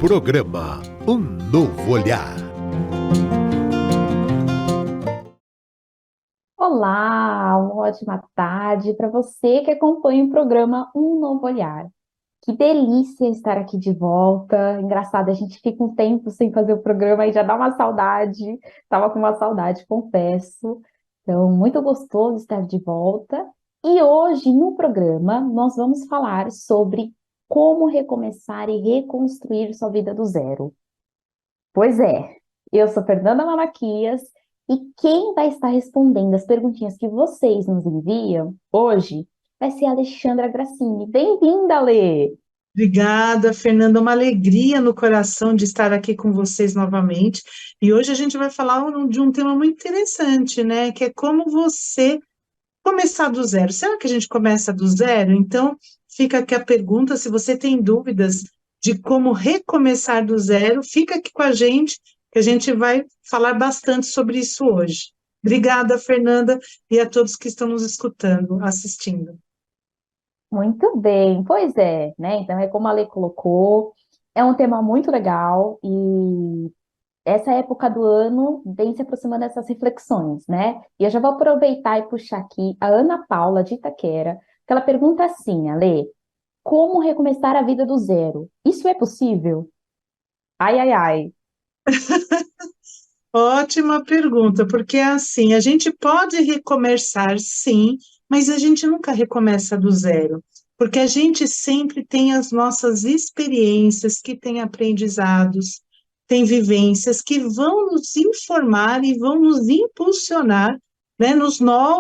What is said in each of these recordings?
Programa Um Novo Olhar. Olá, uma ótima tarde para você que acompanha o programa Um Novo Olhar. Que delícia estar aqui de volta. Engraçado, a gente fica um tempo sem fazer o programa e já dá uma saudade. Tava com uma saudade, confesso. Então, muito gostoso estar de volta. E hoje, no programa, nós vamos falar sobre como recomeçar e reconstruir sua vida do zero. Pois é, eu sou Fernanda Malaquias e quem vai estar respondendo as perguntinhas que vocês nos enviam hoje vai ser a Alexandra Grassini. Bem-vinda, Alê! Obrigada, Fernanda. Uma alegria no coração de estar aqui com vocês novamente. E hoje a gente vai falar de um tema muito interessante, né? Que é como você começar do zero. Será que a gente começa do zero? Então, fica aqui a pergunta: se você tem dúvidas de como recomeçar do zero, fica aqui com a gente, que a gente vai falar bastante sobre isso hoje. Obrigada, Fernanda, e a todos que estão nos escutando, assistindo. Muito bem, pois é, né? Então é como a Lê colocou, é um tema muito legal e essa época do ano vem se aproximando dessas reflexões, né? E eu já vou aproveitar e puxar aqui a Ana Paula de Itaquera, que ela pergunta assim, Alê, como recomeçar a vida do zero? Isso é possível? Ai, ai, ai. Ótima pergunta, porque assim, a gente pode recomeçar, sim, mas a gente nunca recomeça do zero, porque a gente sempre tem as nossas experiências, que tem aprendizados, tem vivências que vão nos informar e vão nos impulsionar, né,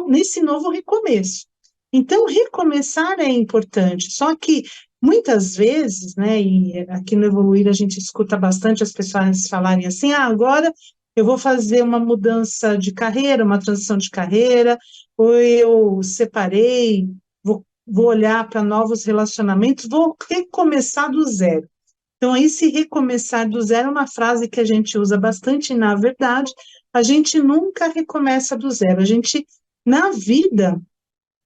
nesse novo recomeço. Então, recomeçar é importante, só que muitas vezes, né, e aqui no Evoluir a gente escuta bastante as pessoas falarem assim, agora eu vou fazer uma mudança de carreira, uma transição de carreira, ou eu separei, vou olhar para novos relacionamentos, vou recomeçar do zero. Então, esse recomeçar do zero é uma frase que a gente usa bastante, e, na verdade, a gente nunca recomeça do zero. A gente, na vida,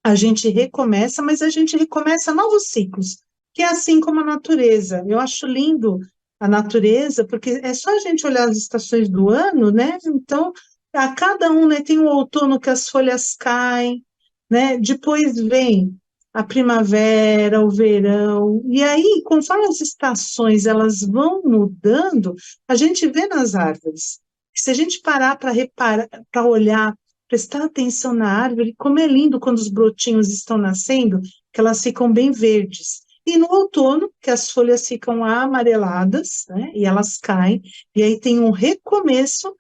a gente recomeça, mas a gente recomeça novos ciclos, que é assim como a natureza. Eu acho lindo a natureza, porque é só a gente olhar as estações do ano, né? Então, a cada um, né, tem o outono que as folhas caem, né? Depois vem a primavera, o verão, e aí, conforme as estações elas vão mudando, a gente vê nas árvores. Se a gente parar para reparar, para olhar, prestar atenção na árvore, como é lindo quando os brotinhos estão nascendo, que elas ficam bem verdes. E no outono, que as folhas ficam amareladas, né, e elas caem, e aí tem um recomeço,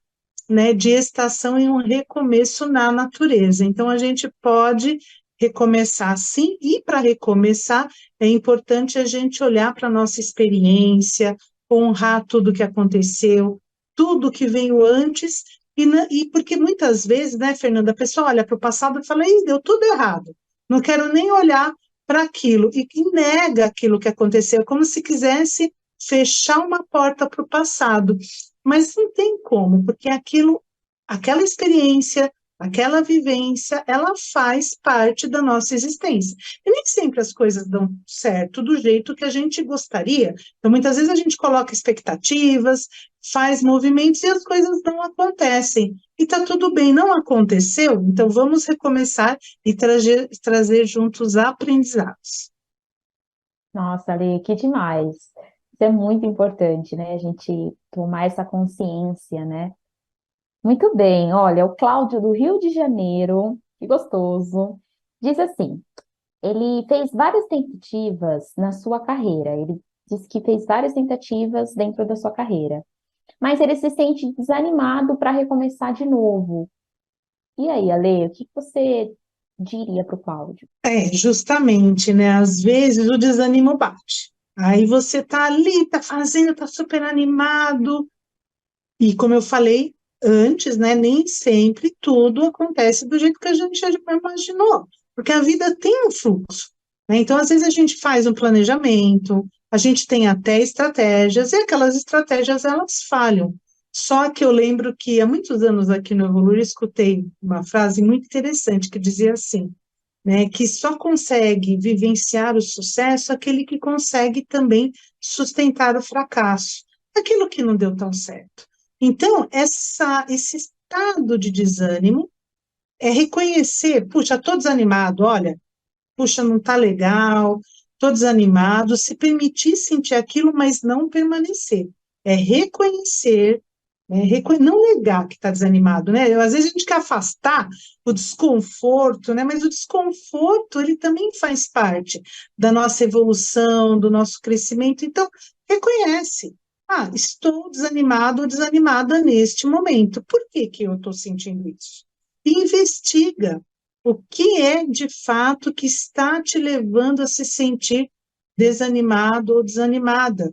né, de estação e um recomeço na natureza. Então, a gente pode recomeçar sim, e para recomeçar, é importante a gente olhar para a nossa experiência, honrar tudo que aconteceu, tudo que veio antes, e porque muitas vezes, né, Fernanda, a pessoa olha para o passado e fala, ih, deu tudo errado, não quero nem olhar para aquilo, e nega aquilo que aconteceu, como se quisesse fechar uma porta para o passado, mas não tem como, porque aquela experiência, aquela vivência, ela faz parte da nossa existência. E nem sempre as coisas dão certo do jeito que a gente gostaria. Então, muitas vezes a gente coloca expectativas, faz movimentos e as coisas não acontecem. E tá tudo bem, não aconteceu, então vamos recomeçar e trazer juntos aprendizados. Nossa, Ale, que demais. Isso é muito importante, né? A gente tomar essa consciência, né? Muito bem, olha, o Cláudio do Rio de Janeiro, que gostoso, diz assim: ele fez várias tentativas na sua carreira. Ele disse que fez várias tentativas dentro da sua carreira, mas ele se sente desanimado para recomeçar de novo. E aí, Ale, o que você diria para o Cláudio? Justamente, né? Às vezes o desânimo bate. Aí você tá ali, tá fazendo, tá super animado, e como eu falei antes, né, nem sempre tudo acontece do jeito que a gente já imaginou, porque a vida tem um fluxo, né? Então, às vezes a gente faz um planejamento, a gente tem até estratégias, e aquelas estratégias elas falham. Só que eu lembro que há muitos anos aqui no Evoluir escutei uma frase muito interessante que dizia assim, né, que só consegue vivenciar o sucesso aquele que consegue também sustentar o fracasso. aquilo que não deu tão certo. Então, esse estado de desânimo é reconhecer, puxa, estou desanimado, olha, puxa, não está legal, estou desanimado, se permitir sentir aquilo, mas não permanecer. É reconhecer, não negar que está desanimado, né? Às vezes a gente quer afastar o desconforto, né? Mas o desconforto, ele também faz parte da nossa evolução, do nosso crescimento. Então, reconhece. Ah, estou desanimado ou desanimada neste momento. Por que que eu estou sentindo isso? E investiga o que é de fato que está te levando a se sentir desanimado ou desanimada.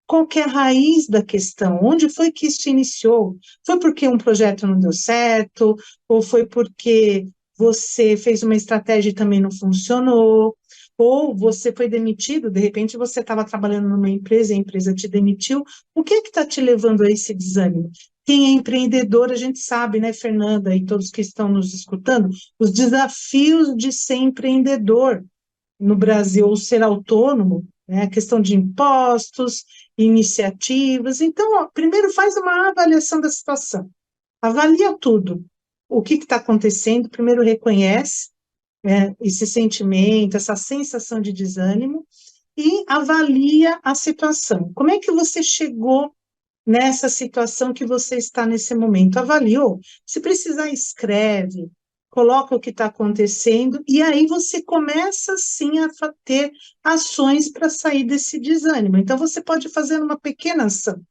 Qual que é a raiz da questão? Onde foi que isso iniciou? Foi porque um projeto não deu certo? Ou foi porque você fez uma estratégia e também não funcionou? Ou você foi demitido, de repente você estava trabalhando numa empresa e a empresa te demitiu. O que é que está te levando a esse desânimo? Quem é empreendedor, a gente sabe, né, Fernanda, e todos que estão nos escutando, os desafios de ser empreendedor no Brasil, ou ser autônomo, né, a questão de impostos, iniciativas. Então, ó, primeiro faz uma avaliação da situação, avalia tudo, o que está acontecendo, primeiro reconhece, né, esse sentimento, essa sensação de desânimo, e avalia a situação. Como é que você chegou nessa situação que você está nesse momento? Avaliou? Se precisar, escreve, coloca o que está acontecendo, e aí você começa, sim, a ter ações para sair desse desânimo. Então, você pode fazer uma pequena ação.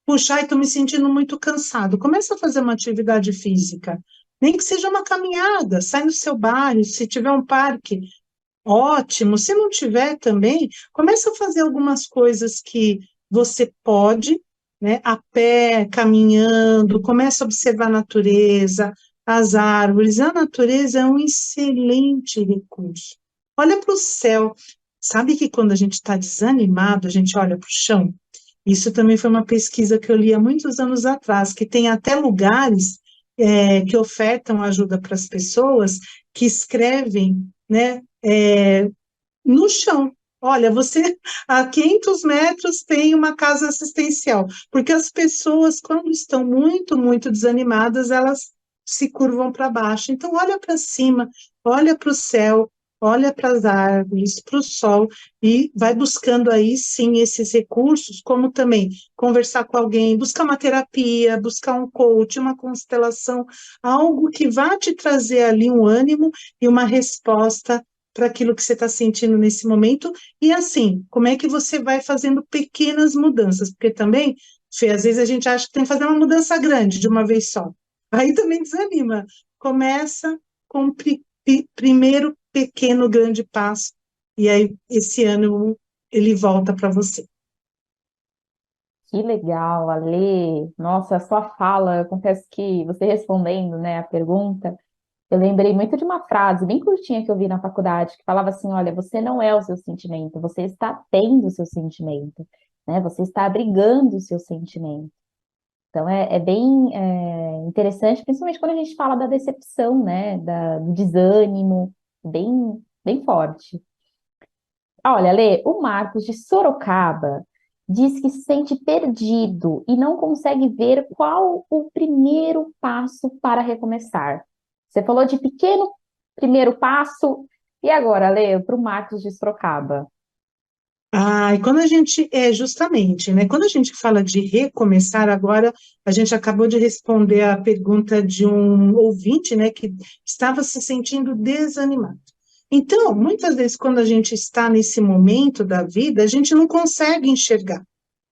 Puxa, ai, estou me sentindo muito cansado. Começa a fazer uma atividade física. Nem que seja uma caminhada, sai no seu bairro, se tiver um parque, ótimo. Se não tiver também, começa a fazer algumas coisas que você pode, né, a pé, caminhando, começa a observar a natureza, as árvores. A natureza é um excelente recurso. Olha para o céu. Sabe que quando a gente está desanimado, a gente olha para o chão? Isso também foi uma pesquisa que eu li há muitos anos atrás, que tem até lugares que ofertam ajuda para as pessoas, que escrevem, né, no chão. Olha, você a 500 metros tem uma casa assistencial, porque as pessoas, quando estão muito, muito desanimadas, elas se curvam para baixo. Então, olha para cima, olha para o céu, olha para as árvores, para o sol, e vai buscando aí, sim, esses recursos, como também conversar com alguém, buscar uma terapia, buscar um coach, uma constelação, algo que vá te trazer ali um ânimo e uma resposta para aquilo que você está sentindo nesse momento, e assim, como é que você vai fazendo pequenas mudanças, porque também, Fê, às vezes a gente acha que tem que fazer uma mudança grande de uma vez só, aí também desanima, começa com o primeiro pequeno grande passo, e aí esse ano ele volta para você. Que legal, Ale. Nossa, a sua fala, eu confesso que você respondendo, né, a pergunta, eu lembrei muito de uma frase bem curtinha que eu vi na faculdade, que falava assim: olha, você não é o seu sentimento, você está tendo o seu sentimento, né? Você está abrigando o seu sentimento. Então é bem interessante, principalmente quando a gente fala da decepção, né? Do desânimo, bem forte. Olha, Lê, o Marcos de Sorocaba diz que se sente perdido e não consegue ver qual o primeiro passo para recomeçar. Você falou de pequeno primeiro passo, e agora, Lê, para o Marcos de Sorocaba. Ah, e quando a gente, justamente, né? Quando a gente fala de recomeçar agora, a gente acabou de responder a pergunta de um ouvinte, né, que estava se sentindo desanimado. Então, muitas vezes, quando a gente está nesse momento da vida, a gente não consegue enxergar.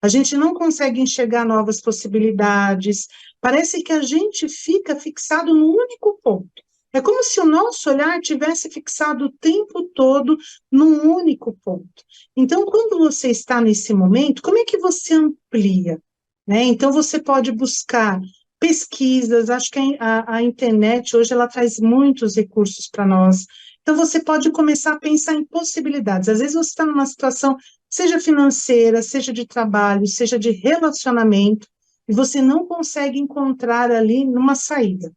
A gente não consegue enxergar novas possibilidades. Parece que a gente fica fixado no único ponto. É como se o nosso olhar tivesse fixado o tempo todo num único ponto. Então, quando você está nesse momento, como é que você amplia? Né? Então, você pode buscar pesquisas, acho que a internet hoje ela traz muitos recursos para nós. Então, você pode começar a pensar em possibilidades. Às vezes você está numa situação, seja financeira, seja de trabalho, seja de relacionamento, e você não consegue encontrar ali uma saída.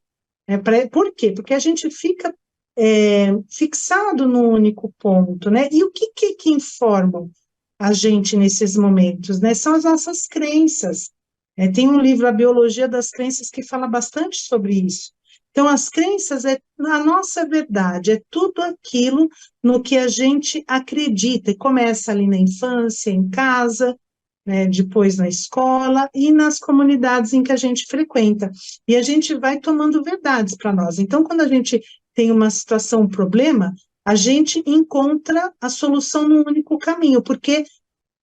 Por quê? Porque a gente fica fixado no único ponto, né? E o que informam? a gente nesses momentos, né? São as nossas crenças. Tem um livro, A Biologia das Crenças, que fala bastante sobre isso. Então, as crenças é a nossa verdade, é tudo aquilo no que a gente acredita, e começa ali na infância, em casa, né, depois na escola e nas comunidades em que a gente frequenta. E a gente vai tomando verdades para nós. Então, quando a gente tem uma situação, um problema, a gente encontra a solução num único caminho, porque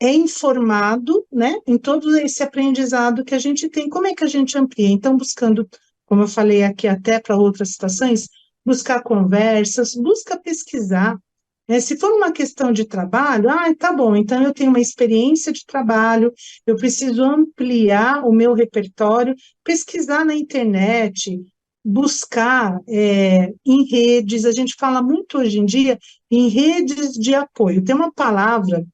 é informado, né, em todo esse aprendizado que a gente tem. Como é que a gente amplia? Então, buscando, como eu falei aqui até para outras situações, buscar conversas, busca pesquisar, né? Se for uma questão de trabalho, tá bom, então eu tenho uma experiência de trabalho, eu preciso ampliar o meu repertório, pesquisar na internet, buscar em redes, a gente fala muito hoje em dia em redes de apoio. Tem uma palavra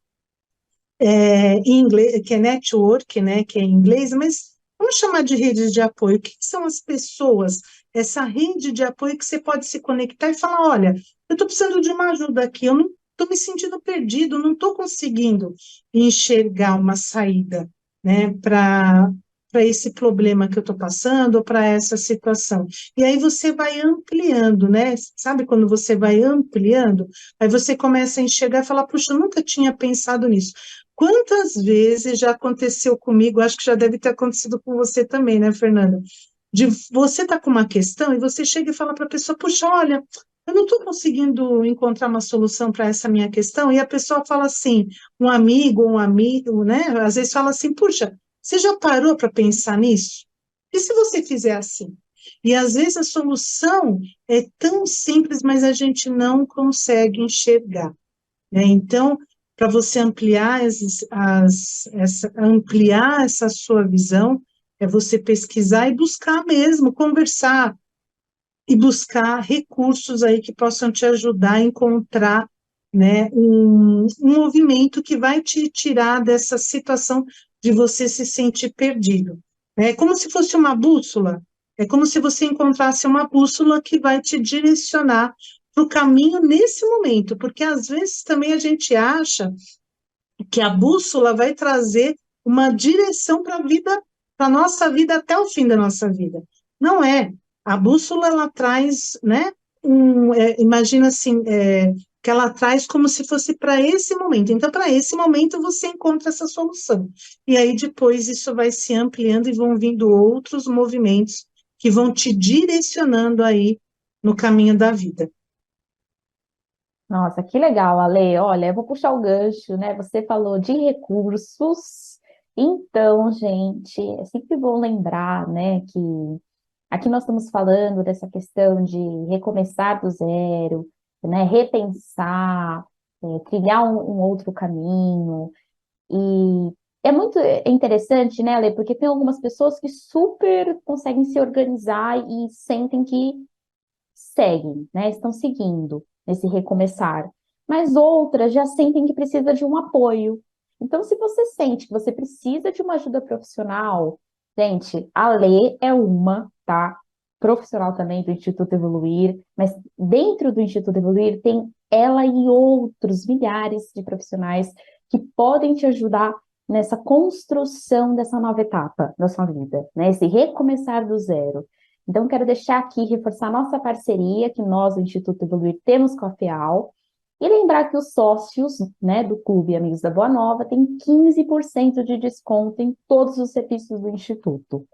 em inglês, que é network, né, que é em inglês, mas vamos chamar de redes de apoio. O que são as pessoas? Essa rede de apoio que você pode se conectar e falar, olha, eu estou precisando de uma ajuda aqui, eu não estou me sentindo perdido, não estou conseguindo enxergar uma saída, né, para esse problema que eu estou passando, ou para essa situação. E aí você vai ampliando, né? Sabe quando você vai ampliando? Aí você começa a enxergar e falar, puxa, eu nunca tinha pensado nisso. Quantas vezes já aconteceu comigo, acho que já deve ter acontecido com você também, né, Fernanda? De você estar com uma questão e você chega e fala para a pessoa, puxa, olha, eu não estou conseguindo encontrar uma solução para essa minha questão, e a pessoa fala assim, um amigo, né? Às vezes fala assim, puxa, você já parou para pensar nisso? E se você fizer assim? E às vezes a solução é tão simples, mas a gente não consegue enxergar, né? Então, para você ampliar, ampliar essa sua visão, é você pesquisar e buscar mesmo, conversar e buscar recursos aí que possam te ajudar a encontrar, né, um movimento que vai te tirar dessa situação de você se sentir perdido. É como se fosse uma bússola, é como se você encontrasse uma bússola que vai te direcionar para o caminho nesse momento, porque às vezes também a gente acha que a bússola vai trazer uma direção para a vida, para a nossa vida até o fim da nossa vida. Não é. A bússola, ela traz, né, imagina assim, que ela traz como se fosse para esse momento. Então, para esse momento, você encontra essa solução. E aí, depois, isso vai se ampliando e vão vindo outros movimentos que vão te direcionando aí no caminho da vida. Nossa, que legal, Ale. Olha, eu vou puxar o gancho, né? Você falou de recursos. Então, gente, é sempre bom lembrar, né, que aqui nós estamos falando dessa questão de recomeçar do zero, né, repensar, trilhar um outro caminho. E é muito interessante, né, Ale, porque tem algumas pessoas que super conseguem se organizar e sentem que seguem, né? Estão seguindo nesse recomeçar. Mas outras já sentem que precisa de um apoio. Então, se você sente que você precisa de uma ajuda profissional, gente, a Lê é uma, tá? Profissional também do Instituto Evoluir, mas dentro do Instituto Evoluir tem ela e outros milhares de profissionais que podem te ajudar nessa construção dessa nova etapa da sua vida, né? Esse recomeçar do zero. Então, quero deixar aqui, reforçar nossa parceria que nós, do Instituto Evoluir, temos com a FEAL, e lembrar que os sócios, né, do Clube Amigos da Boa Nova têm 15% de desconto em todos os serviços do Instituto,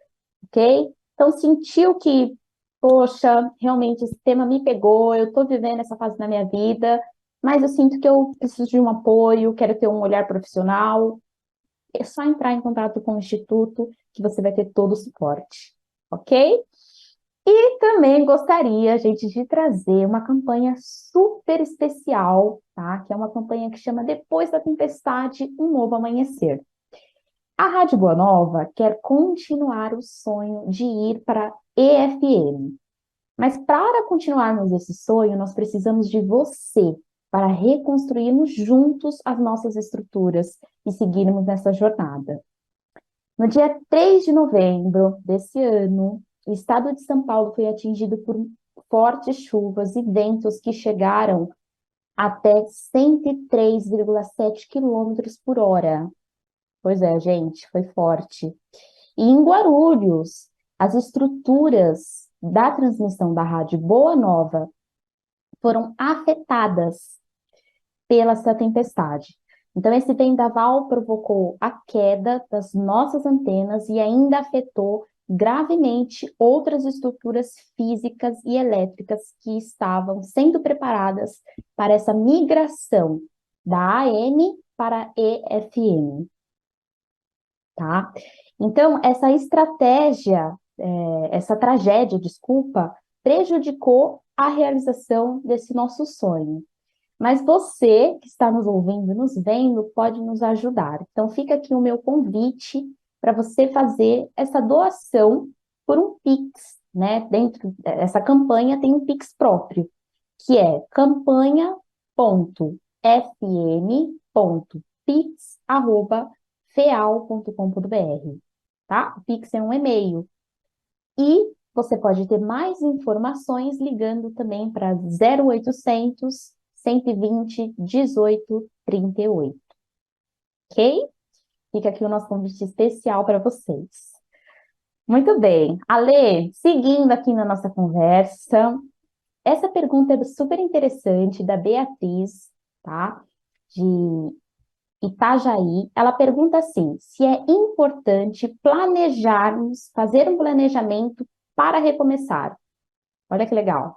ok? Então, sentiu que, poxa, realmente esse tema me pegou, eu estou vivendo essa fase na minha vida, mas eu sinto que eu preciso de um apoio, quero ter um olhar profissional, é só entrar em contato com o Instituto que você vai ter todo o suporte, ok? E também gostaria, gente, de trazer uma campanha super especial, tá? Que é uma campanha que chama Depois da Tempestade, um Novo Amanhecer. A Rádio Boa Nova quer continuar o sonho de ir para EFM. Mas para continuarmos esse sonho, nós precisamos de você para reconstruirmos juntos as nossas estruturas e seguirmos nessa jornada. No dia 3 de novembro desse ano, o estado de São Paulo foi atingido por fortes chuvas e ventos que chegaram até 103,7 quilômetros por hora. Pois é, gente, foi forte. E em Guarulhos, as estruturas da transmissão da Rádio Boa Nova foram afetadas pela essa tempestade. Então, esse vendaval provocou a queda das nossas antenas e ainda afetou gravemente outras estruturas físicas e elétricas que estavam sendo preparadas para essa migração da AM para EFM, tá? Então, essa tragédia, desculpa, prejudicou a realização desse nosso sonho. Mas você que está nos ouvindo, nos vendo, pode nos ajudar. Então, fica aqui o meu convite para você fazer essa doação por um Pix, né? Dentro dessa campanha tem um Pix próprio, que é campanha.fm.pix@feal.com.br, tá? O Pix é um e-mail. E você pode ter mais informações ligando também para 0800 120 18 38, ok? Fica aqui o nosso convite especial para vocês. Muito bem. Ale, seguindo aqui na nossa conversa, essa pergunta é super interessante da Beatriz, tá? De Itajaí. Ela pergunta assim: se é importante planejarmos, fazer um planejamento para recomeçar. Olha que legal.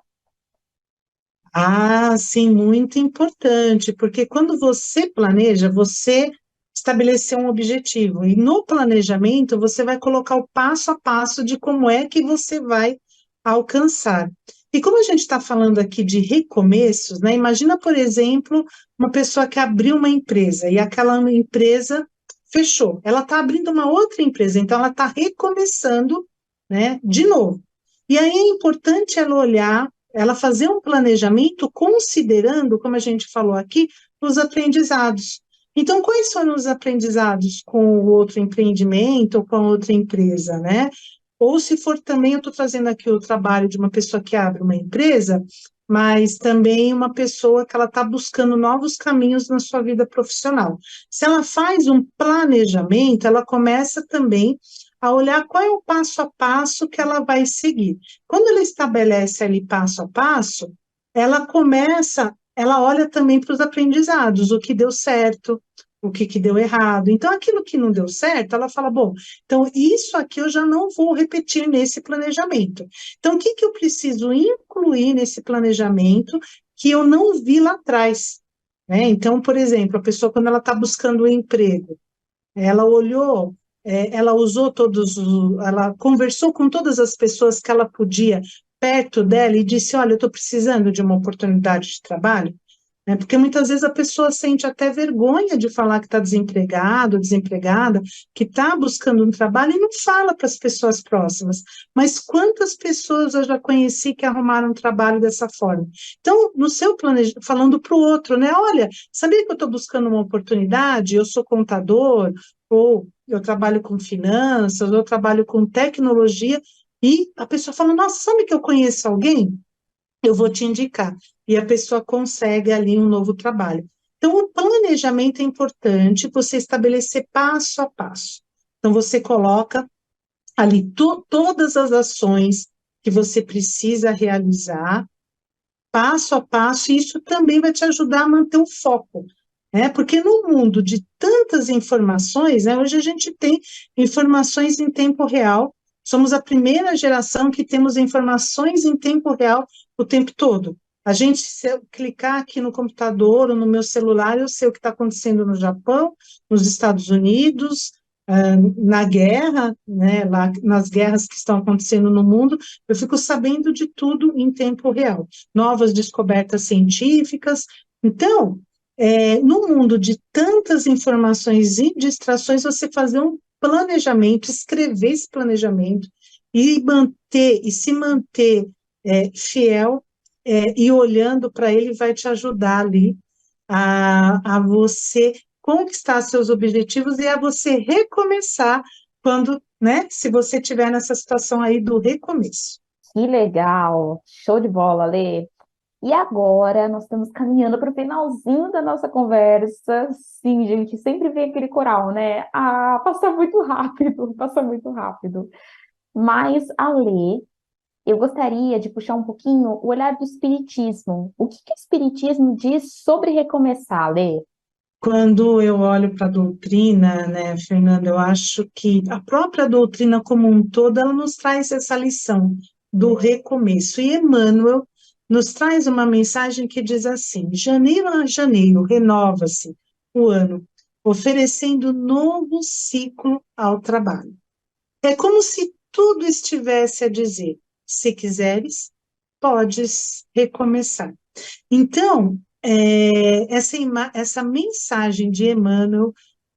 Ah, sim, muito importante, porque quando você planeja, você estabeleceu um objetivo, e no planejamento você vai colocar o passo a passo de como é que você vai alcançar. E como a gente está falando aqui de recomeços, né? Imagina, por exemplo, uma pessoa que abriu uma empresa e aquela empresa fechou. Ela está abrindo uma outra empresa, então ela está recomeçando, né, de novo. E aí é importante ela olhar, ela fazer um planejamento considerando, como a gente falou aqui, os aprendizados. Então, quais foram os aprendizados com o outro empreendimento ou com a outra empresa, né? Ou se for também, eu estou trazendo aqui o trabalho de uma pessoa que abre uma empresa, mas também uma pessoa que ela está buscando novos caminhos na sua vida profissional. Se ela faz um planejamento, ela começa também a olhar qual é o passo a passo que ela vai seguir. Quando ela estabelece ali passo a passo, ela começa, ela olha também para os aprendizados, o que deu certo, o que deu errado. Então, aquilo que não deu certo, ela fala, bom, então isso aqui eu já não vou repetir nesse planejamento. Então, o que eu preciso incluir nesse planejamento que eu não vi lá atrás? Né? Então, por exemplo, a pessoa, quando ela está buscando um emprego, ela olhou, ela usou ela conversou com todas as pessoas que ela podia perto dela e disse, olha, eu estou precisando de uma oportunidade de trabalho, né? Porque muitas vezes a pessoa sente até vergonha de falar que está desempregado, desempregada, que está buscando um trabalho e não fala para as pessoas próximas. Mas quantas pessoas eu já conheci que arrumaram um trabalho dessa forma? Então, no seu planejamento, falando para o outro, né? Olha, sabia que eu estou buscando uma oportunidade? Eu sou contador, ou eu trabalho com finanças, ou eu trabalho com tecnologia, e a pessoa fala, nossa, sabe que eu conheço alguém? Eu vou te indicar. E a pessoa consegue ali um novo trabalho. Então, o planejamento é importante, você estabelecer passo a passo. Então, você coloca ali todas as ações que você precisa realizar, passo a passo, e isso também vai te ajudar a manter o foco, né? Porque no mundo de tantas informações, né, hoje a gente tem informações em tempo real, somos a primeira geração que temos informações em tempo real o tempo todo. A gente, se eu clicar aqui no computador ou no meu celular, eu sei o que está acontecendo no Japão, nos Estados Unidos, na guerra, né, lá nas guerras que estão acontecendo no mundo, eu fico sabendo de tudo em tempo real, novas descobertas científicas. Então, no mundo de tantas informações e distrações, você fazer um planejamento, escrever esse planejamento e se manter fiel e olhando para ele vai te ajudar ali a você conquistar seus objetivos e a você recomeçar quando, né, se você estiver nessa situação aí do recomeço. Que legal! Show de bola, Lê. E agora nós estamos caminhando para o finalzinho da nossa conversa. Sim, gente, sempre vem aquele coral, né? Ah, passa muito rápido, passa muito rápido. Mas, Alê, eu gostaria de puxar um pouquinho o olhar do Espiritismo. O que que o Espiritismo diz sobre recomeçar, Alê? Quando eu olho para a doutrina, né, Fernanda, eu acho que a própria doutrina como um todo, ela nos traz essa lição do recomeço. E Emmanuel nos traz uma mensagem que diz assim: janeiro a janeiro, renova-se o ano, oferecendo novo ciclo ao trabalho. É como se tudo estivesse a dizer: se quiseres, podes recomeçar. Então, essa mensagem de Emmanuel,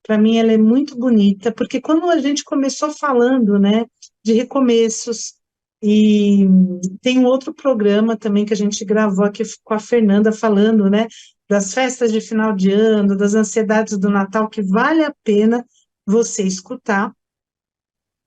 para mim, ela é muito bonita, porque quando a gente começou falando, né, de recomeços, e tem um outro programa também que a gente gravou aqui com a Fernanda, falando, né, das festas de final de ano, das ansiedades do Natal, que vale a pena você escutar.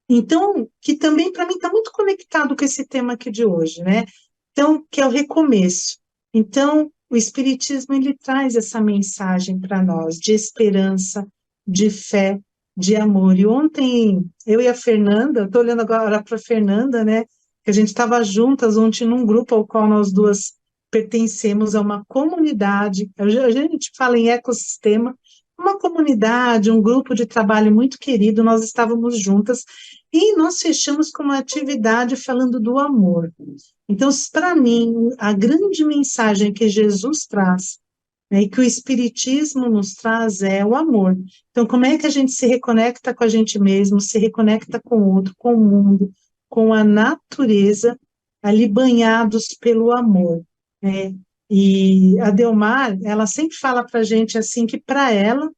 Então, que também para mim está muito conectado com esse tema aqui de hoje, né? Então, que é o recomeço. Então, o Espiritismo ele traz essa mensagem para nós de esperança, de fé, de amor. E ontem eu e a Fernanda, estou olhando agora para a Fernanda, né? Que a gente estava juntas ontem num grupo ao qual nós duas pertencemos a uma comunidade. A gente fala em ecossistema, uma comunidade, um grupo de trabalho muito querido. Nós estávamos juntas e nós fechamos com uma atividade falando do amor. Então, para mim, a grande mensagem que Jesus traz, né, e que o Espiritismo nos traz é o amor. Então, como é que a gente se reconecta com a gente mesmo, se reconecta com o outro, com o mundo, com a natureza, ali banhados pelo amor, né? E a Delmar, ela sempre fala para a gente assim que para ela,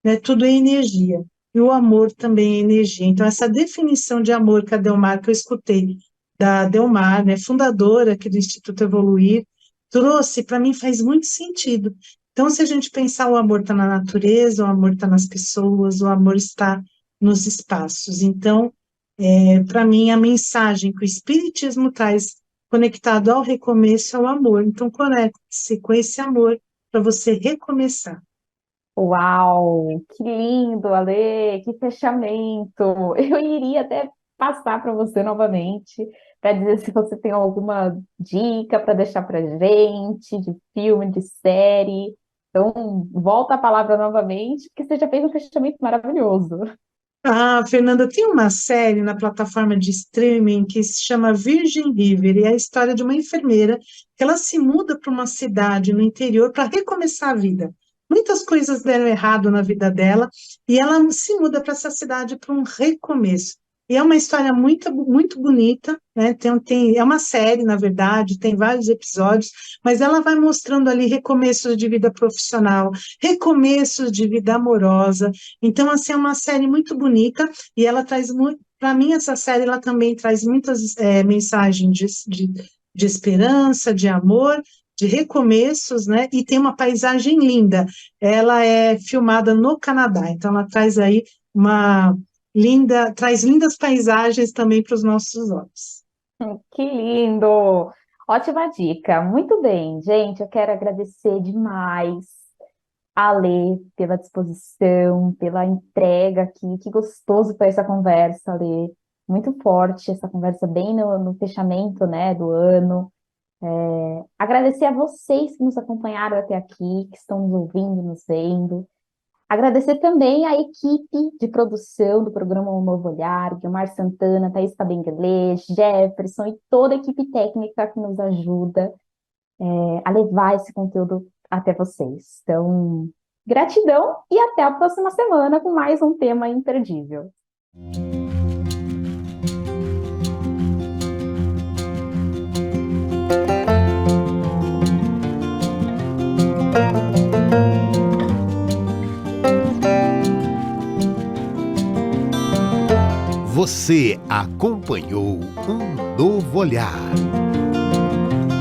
né, tudo é energia. E o amor também é energia. Então, essa definição de amor que a Delmar, que eu escutei da Delmar, né, fundadora aqui do Instituto Evoluir, trouxe, para mim faz muito sentido. Então, se a gente pensar o amor está na natureza, o amor está nas pessoas, o amor está nos espaços. Então, para mim, a mensagem que o Espiritismo traz conectado ao recomeço é o amor. Então, conecte-se com esse amor para você recomeçar. Uau, que lindo, Ale, que fechamento. Eu iria até passar para você novamente, para dizer se você tem alguma dica para deixar para gente, de filme, de série. Então, volta a palavra novamente, porque você já fez um fechamento maravilhoso. Ah, Fernanda, tem uma série na plataforma de streaming que se chama Virgin River, e é a história de uma enfermeira que ela se muda para uma cidade no interior para recomeçar a vida. Muitas coisas deram errado na vida dela e ela se muda para essa cidade para um recomeço. E é uma história muito, muito bonita, né? É uma série, na verdade, tem vários episódios, mas ela vai mostrando ali recomeços de vida profissional, recomeços de vida amorosa. Então, assim, é uma série muito bonita e ela traz muito. Para mim, essa série ela também traz muitas mensagens de esperança, de amor, de recomeços, né? E tem uma paisagem linda. Ela é filmada no Canadá, então ela traz aí uma traz lindas paisagens também para os nossos olhos. Que lindo! Ótima dica. Muito bem, gente. Eu quero agradecer demais a Lê pela disposição, pela entrega aqui. Que gostoso foi essa conversa, Lê. Muito forte essa conversa, bem no fechamento, né, do ano. Agradecer a vocês que nos acompanharam até aqui, que estão nos ouvindo, nos vendo. Agradecer também a equipe de produção do programa Um Novo Olhar, Guilmar Santana, Thaís Cabenguele, Jefferson e toda a equipe técnica que nos ajuda a levar esse conteúdo até vocês. Então, gratidão e até a próxima semana com mais um tema imperdível. Você acompanhou Um Novo Olhar.